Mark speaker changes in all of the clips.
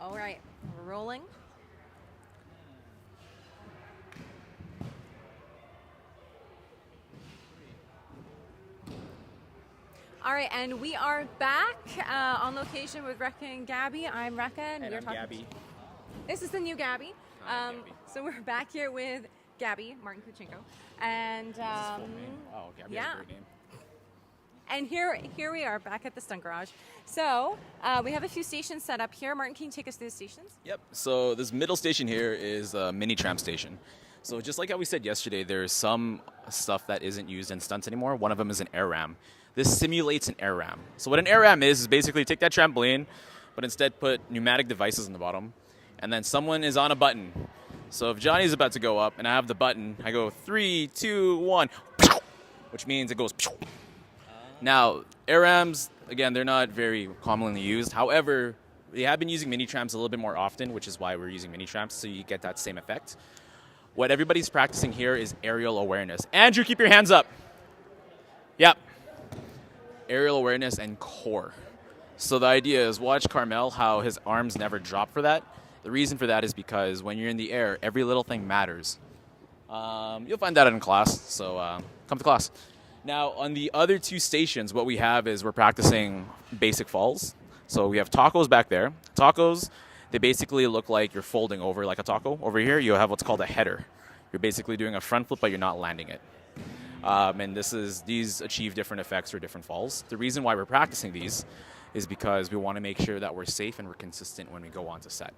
Speaker 1: All right, we're rolling. All right, and we are back on location with Rekha and Gabby. I'm Rekha, and we're talking.
Speaker 2: Gabby.
Speaker 1: This is the new Gabby.
Speaker 2: Hi, Gabby.
Speaker 1: So we're back here with Gabby, Martin Kuchenko, and
Speaker 2: Gabby
Speaker 1: yeah.
Speaker 2: has a great name.
Speaker 1: And here we are back at the Stunt Garage. So we have a few stations set up here. Martin, can you take us through the stations?
Speaker 2: Yep. So this middle station here is a mini tram station. So just like how we said yesterday, there's some stuff that isn't used in stunts anymore. One of them is an air ram. This simulates an air ram. So what an air ram is basically take that trampoline, but instead put pneumatic devices in the bottom, and then someone is on a button. So if Johnny's about to go up and I have the button, I go 3, 2, 1, which means it goes. Now, air rams, again, they're not very commonly used. However, they have been using mini trams a little bit more often, which is why we're using mini trams, so you get that same effect. What everybody's practicing here is aerial awareness. Andrew, keep your hands up. Yep. Aerial awareness and core. So the idea is watch Carmel, how his arms never drop for that. The reason for that is because when you're in the air, every little thing matters. You'll find that in class, so come to class. Now, on the other two stations, what we have is we're practicing basic falls. So we have tacos back there. Tacos, they basically look like you're folding over like a taco. Over here, you have what's called a header. You're basically doing a front flip, but you're not landing it. And these achieve different effects for different falls. The reason why we're practicing these is because we want to make sure that we're safe and we're consistent when we go on to set.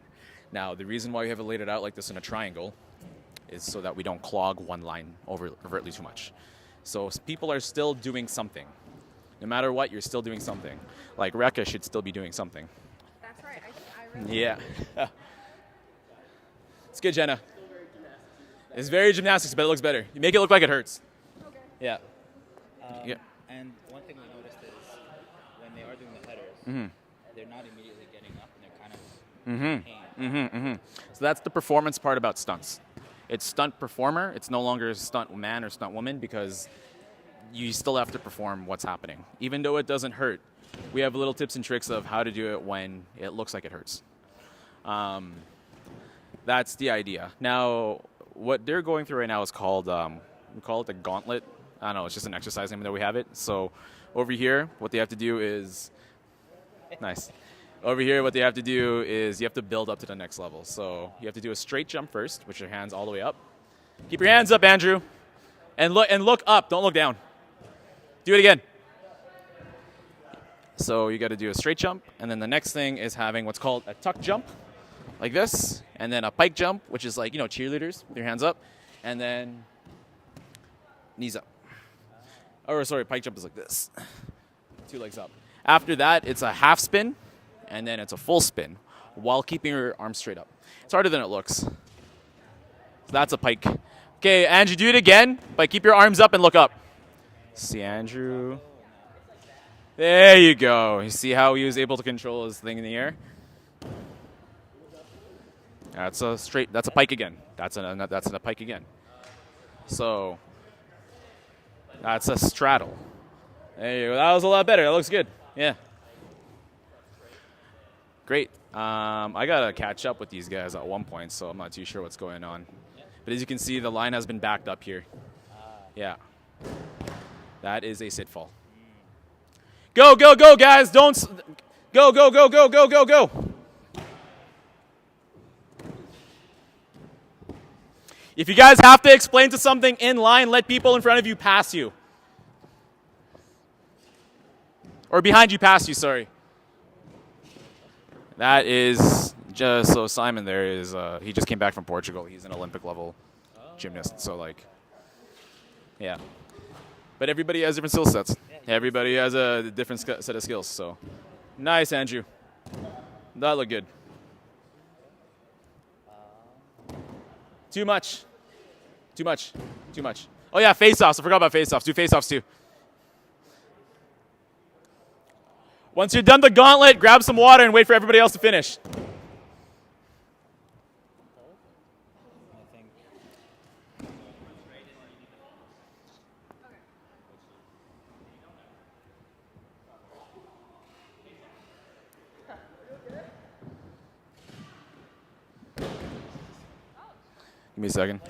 Speaker 2: Now, the reason why we have it laid it out like this in a triangle is so that we don't clog one line overtly too much. So people are still doing something. No matter what, you're still doing something. Like Rekha should still be doing something.
Speaker 1: That's right. I read
Speaker 2: Yeah. It's good, Jenna. It's very gymnastics, but it looks better. You make it look like it hurts.
Speaker 1: Okay.
Speaker 2: Yeah. Yeah.
Speaker 3: And one thing we noticed is when they are doing the headers, they're not immediately getting up and they're kind of in pain.
Speaker 2: So that's the performance part about stunts. It's stunt performer. It's no longer stunt man or stunt woman because you still have to perform what's happening. Even though it doesn't hurt, we have little tips and tricks of how to do it when it looks like it hurts. That's the idea. Now, what they're going through right now is called, we call it the gauntlet. I don't know, it's just an exercise name that we have it. So over here, what they have to do is, nice. Over here, what they have to do is you have to build up to the next level. So you have to do a straight jump first, with your hands all the way up. Keep your hands up, Andrew. And look up, don't look down. Do it again. So you got to do a straight jump, and then the next thing is having what's called a tuck jump, like this, and then a pike jump, which is like, cheerleaders, with your hands up, and then knees up. Or sorry, pike jump is like this. 2 legs up. After that, it's a half spin, and then it's a full spin, while keeping your arms straight up. It's harder than it looks. So that's a pike. Okay, Andrew, do it again, but keep your arms up and look up. See, Andrew. There you go. You see how he was able to control his thing in the air? That's a pike again. That's a pike again. So that's a straddle. There you go. That was a lot better. That looks good. Yeah. Great. I got to catch up with these guys at one point, so I'm not too sure what's going on. But as you can see, the line has been backed up here. Yeah. That is a sit fall. Go, go, go, guys. Don't. Go, go, go, go, go, go, go. If you guys have to explain to something in line, let people in front of you pass you. Or behind you pass you, sorry. That is just, so Simon there is, he just came back from Portugal. He's an Olympic level gymnast. So yeah. But everybody has different skill sets. Everybody has a different set of skills. So nice, Andrew. That looked good. Too much. Too much. Too much. Oh yeah, face-offs. I forgot about face-offs. Do face-offs too. Once you're done the gauntlet, grab some water and wait for everybody else to finish. me a second.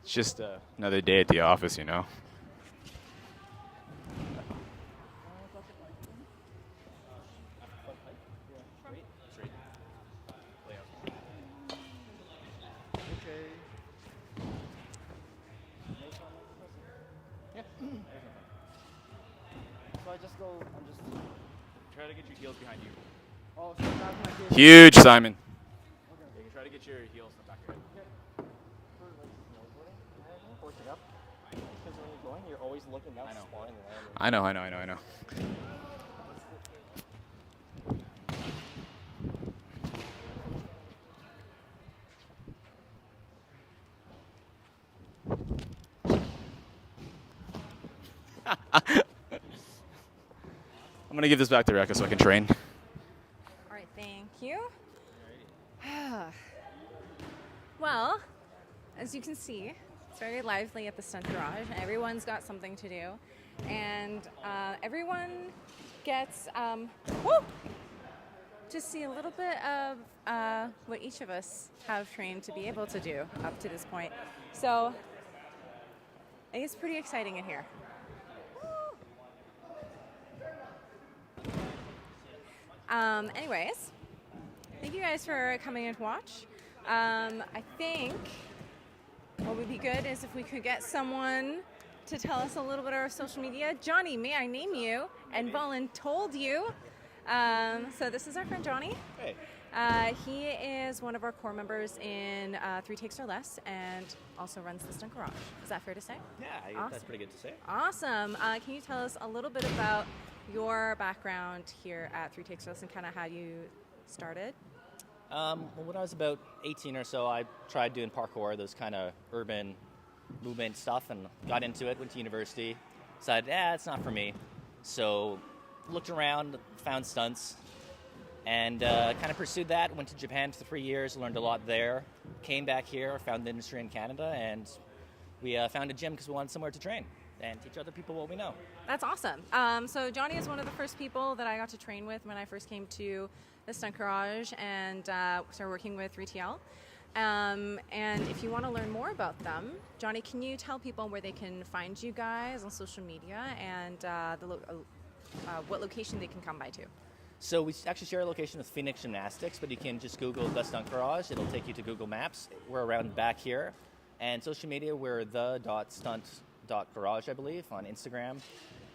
Speaker 2: It's just another day at the office, you know.
Speaker 4: So I just go, I'm just...
Speaker 2: Try to get your heels behind you.
Speaker 4: Oh, so that's my kid.
Speaker 2: Huge, Simon.
Speaker 4: Okay.
Speaker 2: You can try to get your heels in the back of your head.
Speaker 4: For like snowboarding, forcing up. Because when you're going, you're always looking down,
Speaker 2: I know.
Speaker 4: spawning around.
Speaker 2: I know. I'm gonna give this back to Rekha so I can train.
Speaker 1: All right, thank you. Well, as you can see, it's very lively at the Stunt Garage. Everyone's got something to do, and everyone gets to see a little bit of what each of us have trained to be able to do up to this point. So I think it's pretty exciting in here. Anyways, thank you guys for coming in to watch. I think what would be good is if we could
Speaker 5: someone to tell us a little bit of our social media. Johnny, may I name you? And Volin told you. So this is our friend Johnny.
Speaker 3: Hey.
Speaker 5: He is one of our core members in 3 Takes or Less and also runs the Stunt Garage. Is that fair to say?
Speaker 3: Yeah,
Speaker 5: Awesome.
Speaker 3: that's pretty good to say.
Speaker 5: Awesome. Can you tell us a little bit about your background here at 3 Takes or Less and kind of how you started?
Speaker 3: Well, when I was about 18 or so, I tried doing parkour, those kind of urban movement stuff, and got into it, went to university, decided, it's not for me. So looked around, found stunts, and kind of pursued that. Went to Japan for 3 years, learned a lot there. Came back here, found the industry in Canada, and we found a gym because we wanted somewhere to train and teach other people what we know.
Speaker 5: That's awesome. So Johnny is one of the first people that I got to train with when I first came to the Stunt Garage and started working with 3TL. And if you want to learn more about them, Johnny, can you tell people where they can find you guys on social media and what location they can come by to?
Speaker 3: So we actually share a location with Phoenix Gymnastics, but you can just Google the Stunt Garage. It'll take you to Google Maps. We're around back here. And social media, we're the.stunt.garage, I believe, on Instagram.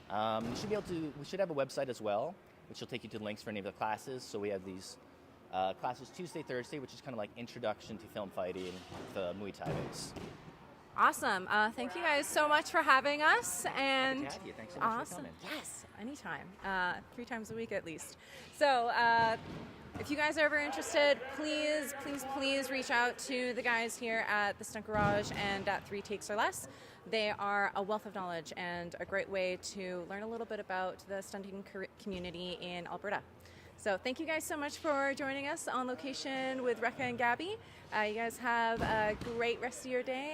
Speaker 3: We should have a website as well, which will take you to links for any of the classes. So we have these classes Tuesday, Thursday, which is kind of like introduction to film fighting, the Muay Thai base.
Speaker 5: Awesome. Thank you guys so much for having us. And
Speaker 3: Good to have you. Thanks so much for
Speaker 5: awesome.
Speaker 3: coming.
Speaker 5: Yes, anytime. 3 times a week at least. So if you guys are ever interested, please reach out to the guys here at the Stunt Garage and at 3 Takes or Less. They are a wealth of knowledge and a great way to learn a little bit about the stunting community in Alberta. So thank you guys so much for joining us on location with Rekha and Gabby. You guys have a great rest of your day.